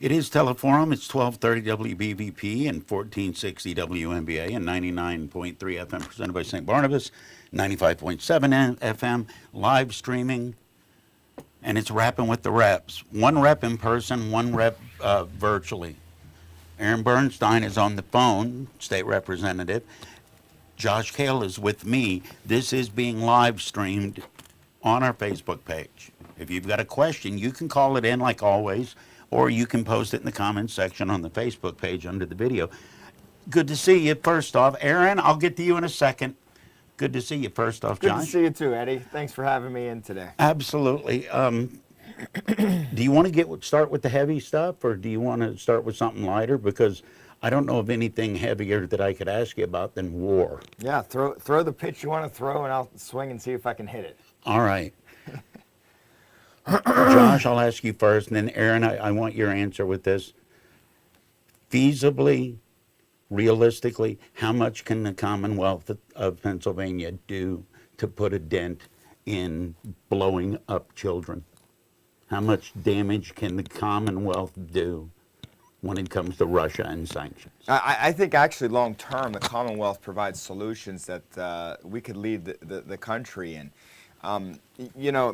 It is Teleforum. It's 1230 WBVP and 1460 WMBA and 99.3 FM presented by St. Barnabas, 95.7 FM, live streaming, and it's Rappin with the Reps. One rep in person, one rep virtually. Aaron Bernstine is on the phone, state representative. Josh Kail is with me. This is being live streamed on our Facebook page. If you've got a question, you can call it in like always, or you can post it in the comments section on the Facebook page under the video. Good to see you, first off. Aaron, I'll get to you in a second. Good to see you, first off, Josh. Good to see you too, Eddie. Thanks for having me in today. Absolutely. Do you want to start with the heavy stuff, or do you want to start with something lighter? Because I don't know of anything heavier that I could ask you about than war. Yeah, throw the pitch you want to throw, and I'll swing and see if I can hit it. All right. Josh, I'll ask you first, and then Aaron, I want your answer with this. Feasibly, realistically, how much can the Commonwealth of Pennsylvania do to put a dent in blowing up children? How much damage can the Commonwealth do when it comes to Russia and sanctions? I think actually long term, the Commonwealth provides solutions that we could lead the country in.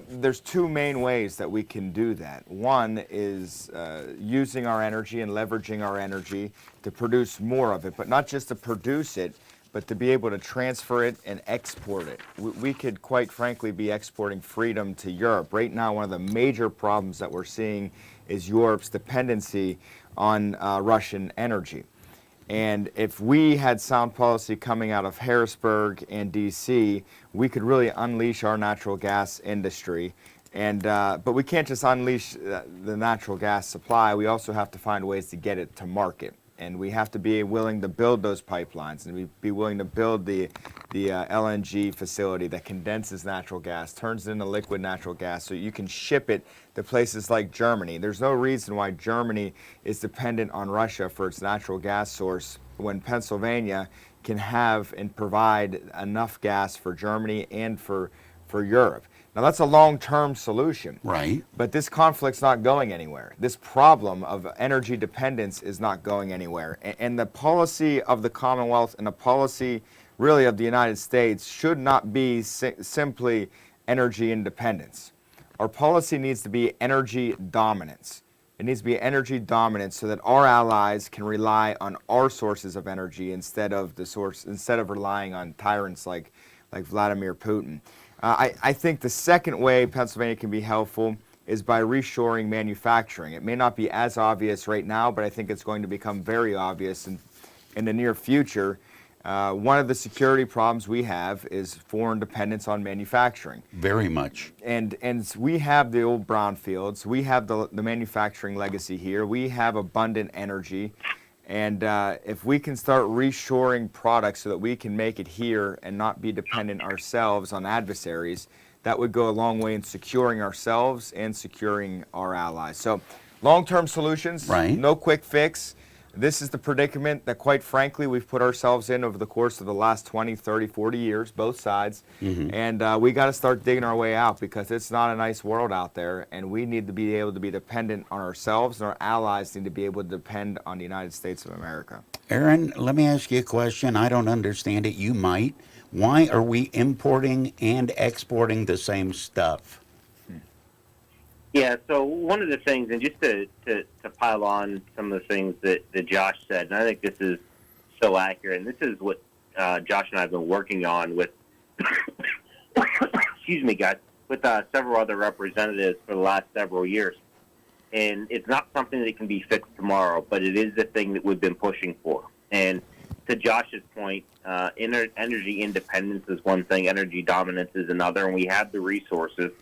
There's two main ways that we can do that. One is using our energy and leveraging our energy to produce more of it, but not just to produce it, but to be able to transfer it and export it. We could quite frankly be exporting freedom to Europe. Right now, one of the major problems that we're seeing is Europe's dependency on Russian energy. And if we had sound policy coming out of Harrisburg and D.C., we could really unleash our natural gas industry. But we can't just unleash the natural gas supply. We also have to find ways to get it to market. And we have to be willing to build those pipelines, and be willing to build the LNG facility that condenses natural gas, turns it into liquid natural gas, so you can ship it to places like Germany. There's no reason why Germany is dependent on Russia for its natural gas source when Pennsylvania can have and provide enough gas for Germany and for Europe. Now, that's a long-term solution. Right. But this conflict's not going anywhere. This problem of energy dependence is not going anywhere. And the policy of the Commonwealth and the policy really of the United States should not be simply energy independence. Our policy needs to be energy dominance. It needs to be energy dominance so that our allies can rely on our sources of energy instead of relying on tyrants like Vladimir Putin. I think the second way Pennsylvania can be helpful is by reshoring manufacturing. It may not be as obvious right now, but I think it's going to become very obvious in the near future. One of the security problems we have is foreign dependence on manufacturing. Very much. And we have the old brownfields. We have the manufacturing legacy here. We have abundant energy. And if we can start reshoring products so that we can make it here and not be dependent ourselves on adversaries, that would go a long way in securing ourselves and securing our allies. So long-term solutions, right. No quick fix. This is the predicament that, quite frankly, we've put ourselves in over the course of the last 20, 30, 40 years, both sides. Mm-hmm. And we got to start digging our way out because it's not a nice world out there, and we need to be able to be dependent on ourselves, and our allies need to be able to depend on the United States of America. Aaron, let me ask you a question. I don't understand it. You might. Why are we importing and exporting the same stuff? Yeah, so one of the things, and just to pile on some of the things that Josh said, and I think this is so accurate, and this is what Josh and I have been working on with, excuse me, guys, with several other representatives for the last several years. And it's not something that can be fixed tomorrow, but it is the thing that we've been pushing for. And to Josh's point, energy independence is one thing, energy dominance is another, and we have the resources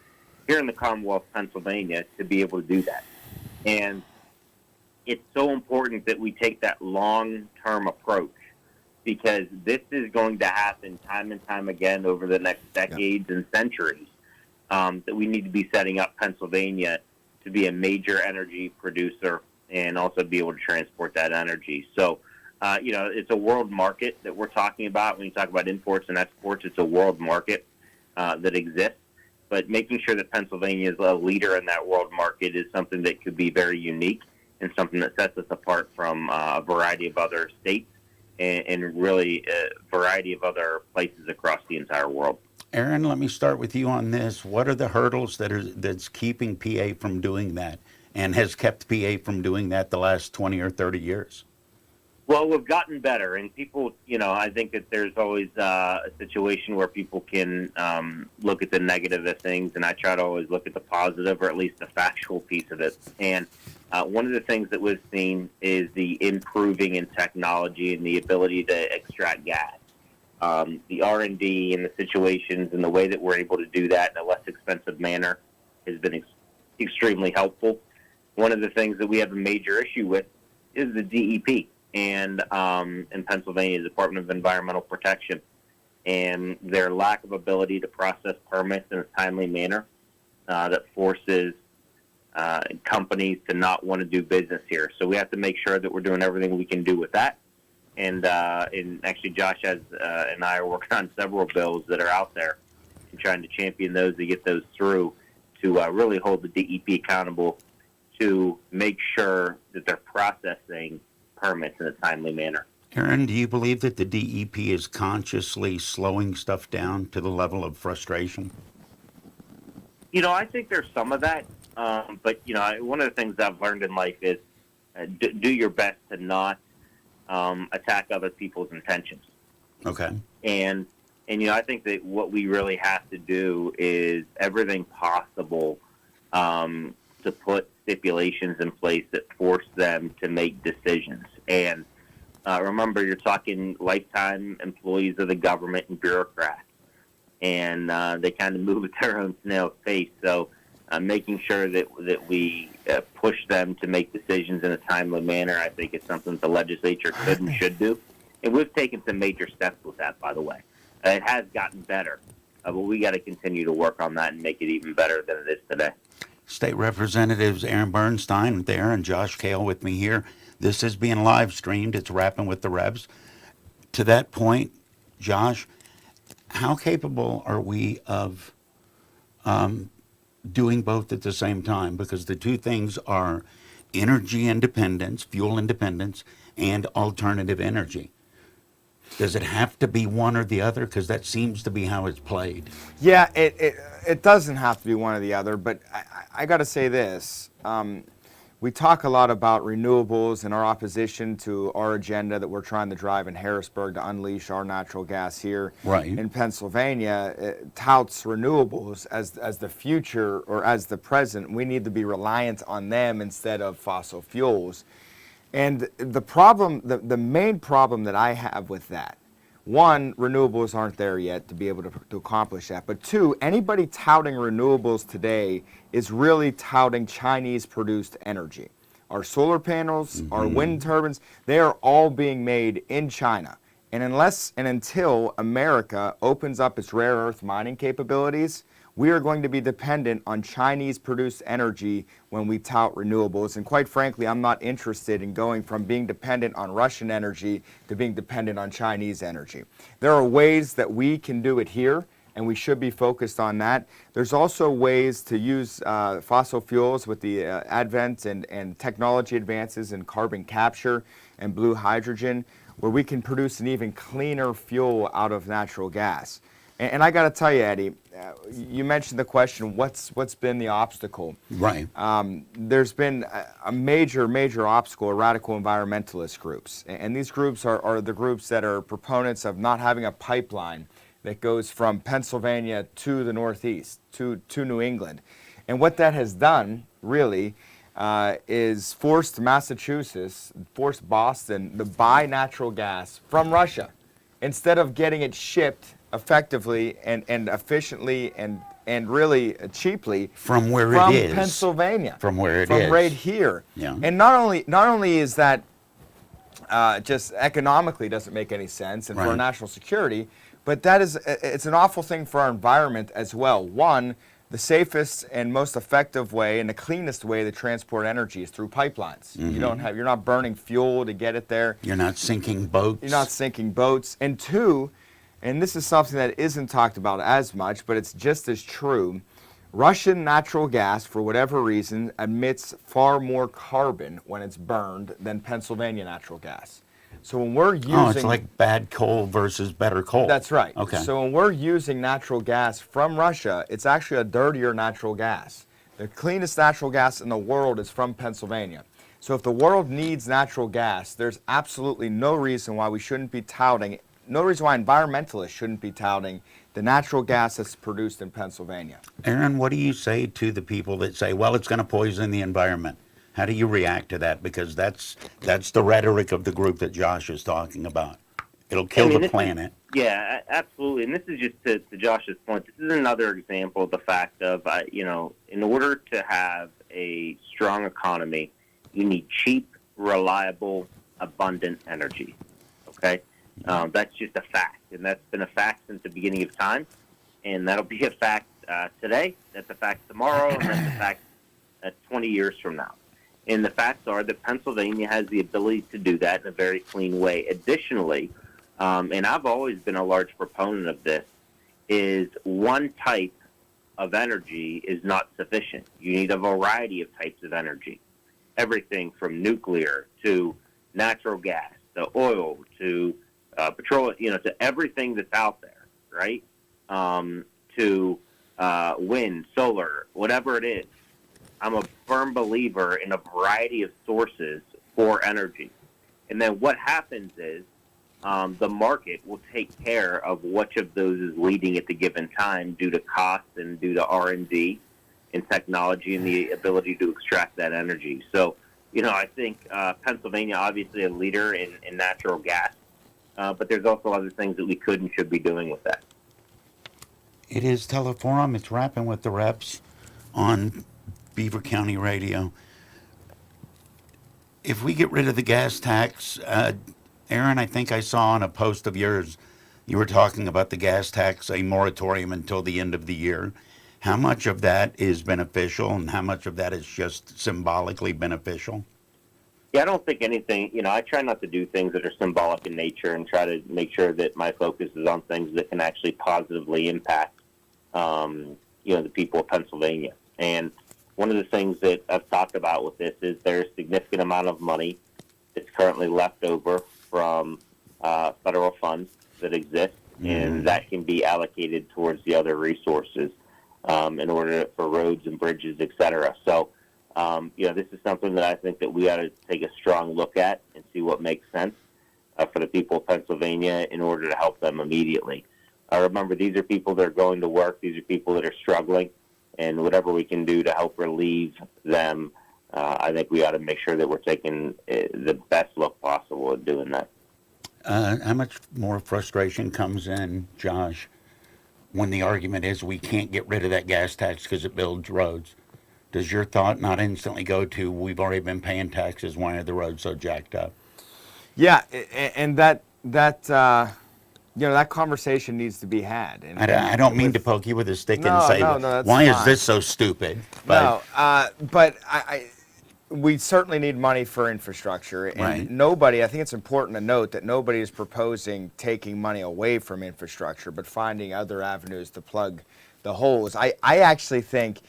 here in the Commonwealth of Pennsylvania to be able to do that. And it's so important that we take that long-term approach because this is going to happen time and time again over the next decades and centuries, that we need to be setting up Pennsylvania to be a major energy producer and also be able to transport that energy. So, it's a world market that we're talking about. When you talk about imports and exports, it's a world market that exists. But making sure that Pennsylvania is a leader in that world market is something that could be very unique and something that sets us apart from a variety of other states and really a variety of other places across the entire world. Aaron, let me start with you on this. What are the hurdles that's keeping PA from doing that, and has kept PA from doing that the last 20 or 30 years? Well, we've gotten better, and people, I think that there's always a situation where people can look at the negative of things, and I try to always look at the positive, or at least the factual piece of it. And one of the things that we've seen is the improving in technology and the ability to extract gas. The R&D and the situations and the way that we're able to do that in a less expensive manner has been extremely helpful. One of the things that we have a major issue with is the DEP. And in Pennsylvania, the Department of Environmental Protection, and their lack of ability to process permits in a timely manner that forces companies to not want to do business here. So we have to make sure that we're doing everything we can do with that. And actually, Josh and I are working on several bills that are out there and trying to champion those to get those through to really hold the DEP accountable to make sure that they're processing permits in a timely manner. Aaron, do you believe that the DEP is consciously slowing stuff down to the level of frustration? I think there's some of that, but one of the things I've learned in life is do your best to not attack other people's intentions. Okay. And I think that what we really have to do is everything possible to put stipulations in place that force them to make decisions. And remember, you're talking lifetime employees of the government and bureaucrats, and they kind of move at their own snail's pace. So making sure that we push them to make decisions in a timely manner, I think is something the legislature could and should do. And we've taken some major steps with that, by the way. It has gotten better, but we got to continue to work on that and make it even better than it is today. State Representatives Aaron Bernstine there and Josh Kail with me here. This is being live streamed. It's Rappin with the Revs. To that point, Josh, how capable are we of doing both at the same time? Because the two things are energy independence, fuel independence, and alternative energy. Does it have to be one or the other? Because that seems to be how it's played. Yeah, it doesn't have to be one or the other, but I got to say this. We talk a lot about renewables and our opposition to our agenda that we're trying to drive in Harrisburg to unleash our natural gas here in Pennsylvania. It touts renewables as the future or as the present. We need to be reliant on them instead of fossil fuels. And the problem, the main problem that I have with that, one, renewables aren't there yet to be able to accomplish that. But two, anybody touting renewables today is really touting Chinese-produced energy. Our solar panels, our wind turbines, they are all being made in China. And unless and until America opens up its rare earth mining capabilities, we are going to be dependent on Chinese-produced energy when we tout renewables. And quite frankly, I'm not interested in going from being dependent on Russian energy to being dependent on Chinese energy. There are ways that we can do it here, and we should be focused on that. There's also ways to use fossil fuels with the advent and technology advances in carbon capture and blue hydrogen, where we can produce an even cleaner fuel out of natural gas. And I got to tell you, Eddie, you mentioned the question, what's been the obstacle? Right. There's been a major obstacle, radical environmentalist groups. And these groups are the groups that are proponents of not having a pipeline that goes from Pennsylvania to the Northeast, to New England. And what that has done, really, is forced Massachusetts, forced Boston to buy natural gas from Russia instead of getting it shipped effectively and efficiently and really cheaply from where from it is. Pennsylvania. From where it from is. right here. Yeah. And not only is that just economically doesn't make any sense and for our national security, but it's an awful thing for our environment as well. One, the safest and most effective way and the cleanest way to transport energy is through pipelines. You're not burning fuel to get it there. You're not sinking boats. You're not sinking boats. And two, and this is something that isn't talked about as much, but it's just as true, Russian natural gas, for whatever reason, emits far more carbon when it's burned than Pennsylvania natural gas. So when we're using... Oh, it's like bad coal versus better coal. That's right. Okay. So when we're using natural gas from Russia, it's actually a dirtier natural gas. The cleanest natural gas in the world is from Pennsylvania. So if the world needs natural gas, there's absolutely no reason why we shouldn't be touting, no reason why environmentalists shouldn't be touting the natural gas that's produced in Pennsylvania. Aaron, what do you say to the people that say, well, it's going to poison the environment? How do you react to that? Because that's the rhetoric of the group that Josh is talking about. It'll kill the planet. Yeah, absolutely. And this is just to Josh's point. This is another example of the fact of, in order to have a strong economy, you need cheap, reliable, abundant energy. Okay? That's just a fact. And that's been a fact since the beginning of time. And that'll be a fact today. That's a fact tomorrow. And that's a fact 20 years from now. And the facts are that Pennsylvania has the ability to do that in a very clean way. Additionally, and I've always been a large proponent of this, is one type of energy is not sufficient. You need a variety of types of energy. Everything from nuclear to natural gas to oil to petroleum, to everything that's out there, right? To wind, solar, whatever it is. I'm a firm believer in a variety of sources for energy. And then what happens is the market will take care of which of those is leading at the given time due to cost and due to R&D and technology and the ability to extract that energy. So, I think Pennsylvania, obviously a leader in natural gas, but there's also other things that we could and should be doing with that. It is Teleforum. It's Rappin with the Reps on Beaver County Radio. If we get rid of the gas tax, Aaron, I think I saw on a post of yours, you were talking about the gas tax, a moratorium until the end of the year. How much of that is beneficial and how much of that is just symbolically beneficial? Yeah, I don't think anything, I try not to do things that are symbolic in nature and try to make sure that my focus is on things that can actually positively impact, the people of Pennsylvania. And one of the things that I've talked about with this is there's a significant amount of money that's currently left over from federal funds that exist, and that can be allocated towards the other resources in order for roads and bridges, et cetera. So, this is something that I think that we ought to take a strong look at and see what makes sense for the people of Pennsylvania in order to help them immediately. Remember, these are people that are going to work. These are people that are struggling. And whatever we can do to help relieve them, I think we ought to make sure that we're taking the best look possible at doing that. How much more frustration comes in, Josh, when the argument is we can't get rid of that gas tax because it builds roads? Does your thought not instantly go to, we've already been paying taxes, why are the roads so jacked up? Yeah, and that conversation needs to be had. And I don't mean to poke you with a stick and say, why is this so stupid? But we certainly need money for infrastructure. And right. Nobody, I think it's important to note that nobody is proposing taking money away from infrastructure, but finding other avenues to plug the holes. I actually think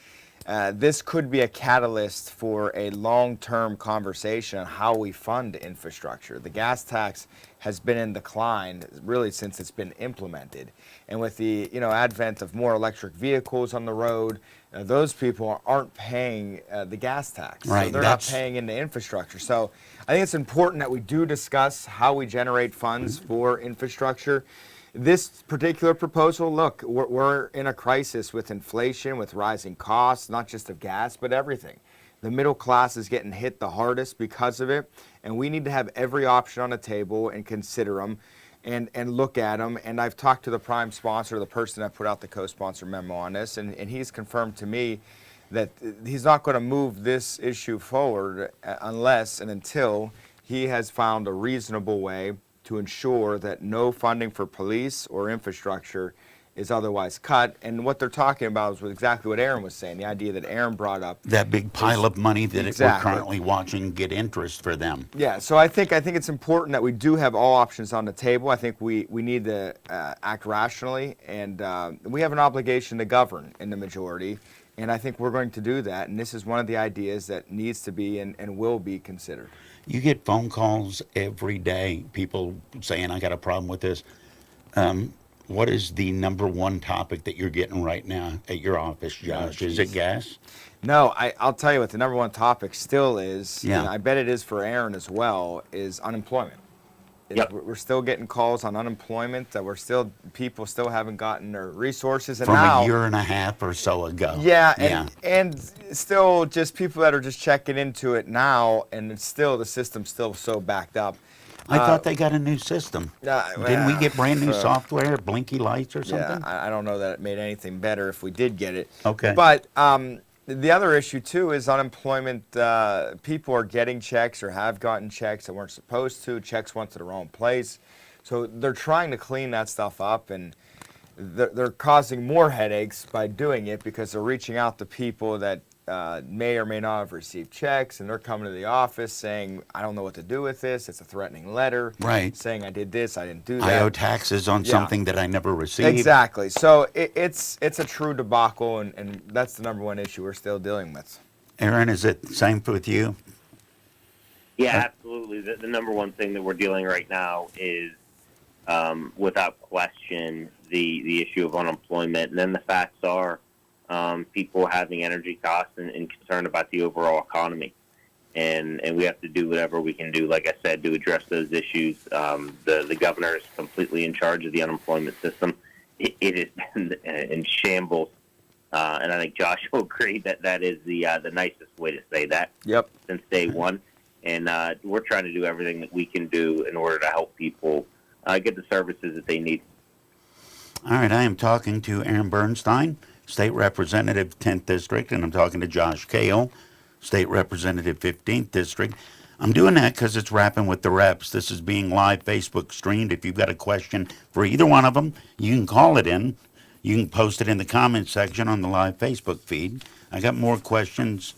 this could be a catalyst for a long-term conversation on how we fund infrastructure. The gas tax has been in decline really since it's been implemented. And with the advent of more electric vehicles on the road, those people aren't paying the gas tax. Right, so they're not paying into infrastructure. So I think it's important that we do discuss how we generate funds for infrastructure. This particular proposal, look, we're in a crisis with inflation, with rising costs, not just of gas, but everything. The middle class is getting hit the hardest because of it, and we need to have every option on the table and consider them and look at them. And I've talked to the prime sponsor, the person that put out the co-sponsor memo on this, and he's confirmed to me that he's not going to move this issue forward unless and until he has found a reasonable way to ensure that no funding for police or infrastructure is otherwise cut. And what they're talking about is exactly what Aaron was saying, the idea that Aaron brought up. That big pile of money that we're currently watching get interest for them. Yeah, so I think it's important that we do have all options on the table. I think we need to act rationally, and we have an obligation to govern in the majority. And I think we're going to do that, and this is one of the ideas that needs to be and will be considered. You get phone calls every day, people saying, I got a problem with this. What is the number one topic that you're getting right now at your office, Josh? Is it gas? No, I'll tell you what the number one topic still is, Yeah. and I bet it is for Aaron as well, is unemployment. Yep. We're still getting calls on unemployment, that people still haven't gotten their resources. And From now, a year and a half or so ago. Yeah, and still just people that are just checking into it now, and it's still, the system's still so backed up. I thought they got a new system. Didn't we get brand new software, blinky lights or something? Yeah, I don't know that it made anything better if we did get it. Okay. But the other issue, too, is unemployment. People are getting checks or have gotten checks that weren't supposed to. Checks went to the wrong place. So they're trying to clean that stuff up, and they're causing more headaches by doing it because they're reaching out to people that may or may not have received checks, and they're coming to the office saying, I don't know what to do with this. It's a threatening letter. Right. Saying I did this, I didn't do that. I owe taxes on something that I never received. Exactly. So it's a true debacle, and that's the number one issue we're still dealing with. Aaron, is it the same with you? Yeah, absolutely. The number one thing that we're dealing right now is, without question, the issue of unemployment. And then the facts are people having energy costs and concern about the overall economy. And we have to do whatever we can do, like I said, to address those issues. The governor is completely in charge of the unemployment system. It has been in shambles. And I think Josh will agree that is the nicest way to say that. Yep. Since day one. And we're trying to do everything that we can do in order to help people get the services that they need. All right, I am talking to Aaron Bernstine, State Representative, 10th District, and I'm talking to Josh Kail, State Representative, 15th District. I'm doing that because it's Rappin with the Reps. This is being live Facebook streamed. If you've got a question for either one of them, you can call it in. You can post it in the comments section on the live Facebook feed. I got more questions.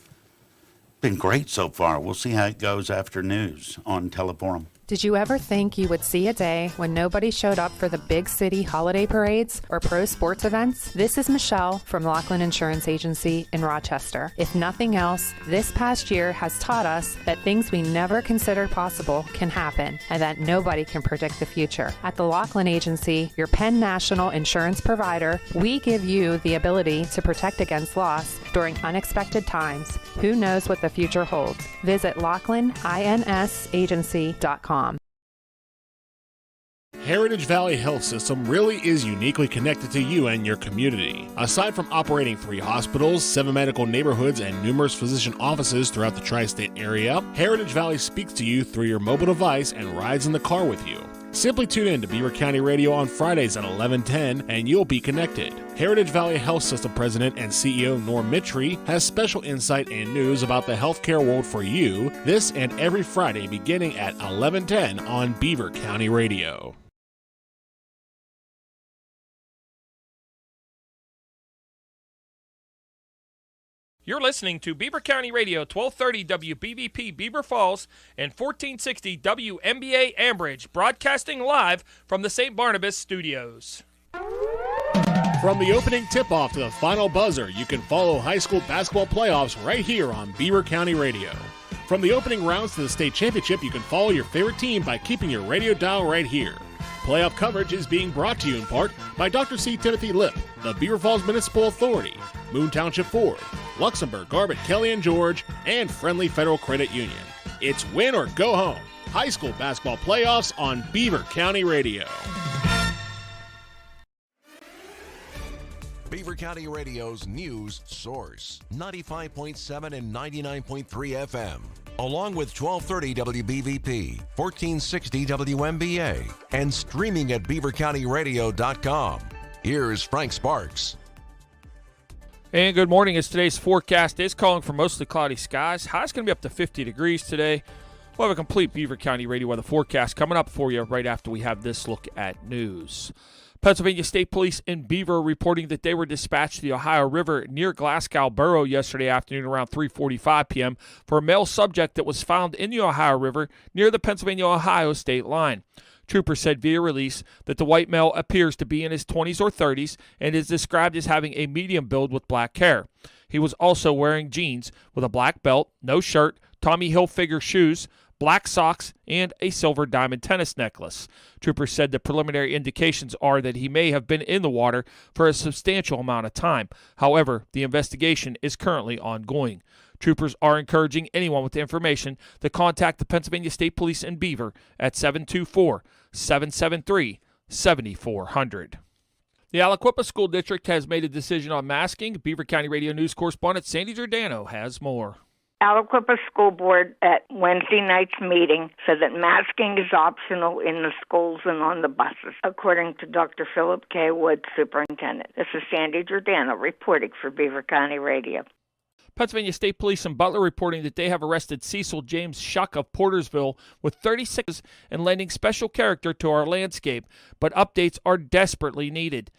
Been great so far. We'll see how it goes after news on Teleforum. Did you ever think you would see a day when nobody showed up for the big city holiday parades or pro sports events? This is Michelle from Laughlin Insurance Agency in Rochester. If nothing else, this past year has taught us that things we never considered possible can happen and that nobody can predict the future. At the Laughlin Agency, your Penn National insurance provider, we give you the ability to protect against loss during unexpected times. Who knows what the future holds? Visit LaughlinINSAgency.com. Heritage Valley Health System really is uniquely connected to you and your community. Aside from operating 3 hospitals, 7 medical neighborhoods, and numerous physician offices throughout the tri-state area, Heritage Valley speaks to you through your mobile device and rides in the car with you. Simply tune in to Beaver County Radio on Fridays at 11:10 and you'll be connected. Heritage Valley Health System President and CEO Norm Mitry has special insight and news about the healthcare world for you this and every Friday beginning at 11:10 on Beaver County Radio. You're listening to Beaver County Radio, 1230 WBVP Beaver Falls and 1460 WMBA Ambridge, broadcasting live from the St. Barnabas studios. From the opening tip-off to the final buzzer, you can follow high school basketball playoffs right here on Beaver County Radio. From the opening rounds to the state championship, you can follow your favorite team by keeping your radio dial right here. Playoff coverage is being brought to you in part by Dr. C. Timothy Lipp, the Beaver Falls Municipal Authority, Moon Township Ford, Luxembourg, Garbett, Kelly and George, and Friendly Federal Credit Union. It's win or go home. High school basketball playoffs on Beaver County Radio. Beaver County Radio's news source, 95.7 and 99.3 FM, along with 1230 WBVP, 1460 WMBA, and streaming at beavercountyradio.com. Here's Frank Sparks. And good morning. As today's forecast is calling for mostly cloudy skies. High's going to be up to 50 degrees today. We'll have a complete Beaver County radio weather forecast coming up for you right after we have this look at news. Pennsylvania State Police in Beaver reporting that they were dispatched to the Ohio River near Glasgow Borough yesterday afternoon around 3:45 p.m. for a male subject that was found in the Ohio River near the Pennsylvania-Ohio state line. Troopers said via release that the white male appears to be in his 20s or 30s and is described as having a medium build with black hair. He was also wearing jeans with a black belt, no shirt, Tommy Hilfiger shoes, black socks, and a silver diamond tennis necklace. Troopers said the preliminary indications are that he may have been in the water for a substantial amount of time. However, the investigation is currently ongoing. Troopers are encouraging anyone with information to contact the Pennsylvania State Police in Beaver at 724-773-7400. The Aliquippa School District has made a decision on masking. Beaver County Radio News correspondent Sandy Giordano has more. Aliquippa School Board at Wednesday night's meeting said that masking is optional in the schools and on the buses, according to Dr. Philip K. Wood, superintendent. This is Sandy Giordano reporting for Beaver County Radio. Pennsylvania State Police in Butler reporting that they have arrested Cecil James Shuck of Portersville with 36 and lending special character to our landscape, but updates are desperately needed.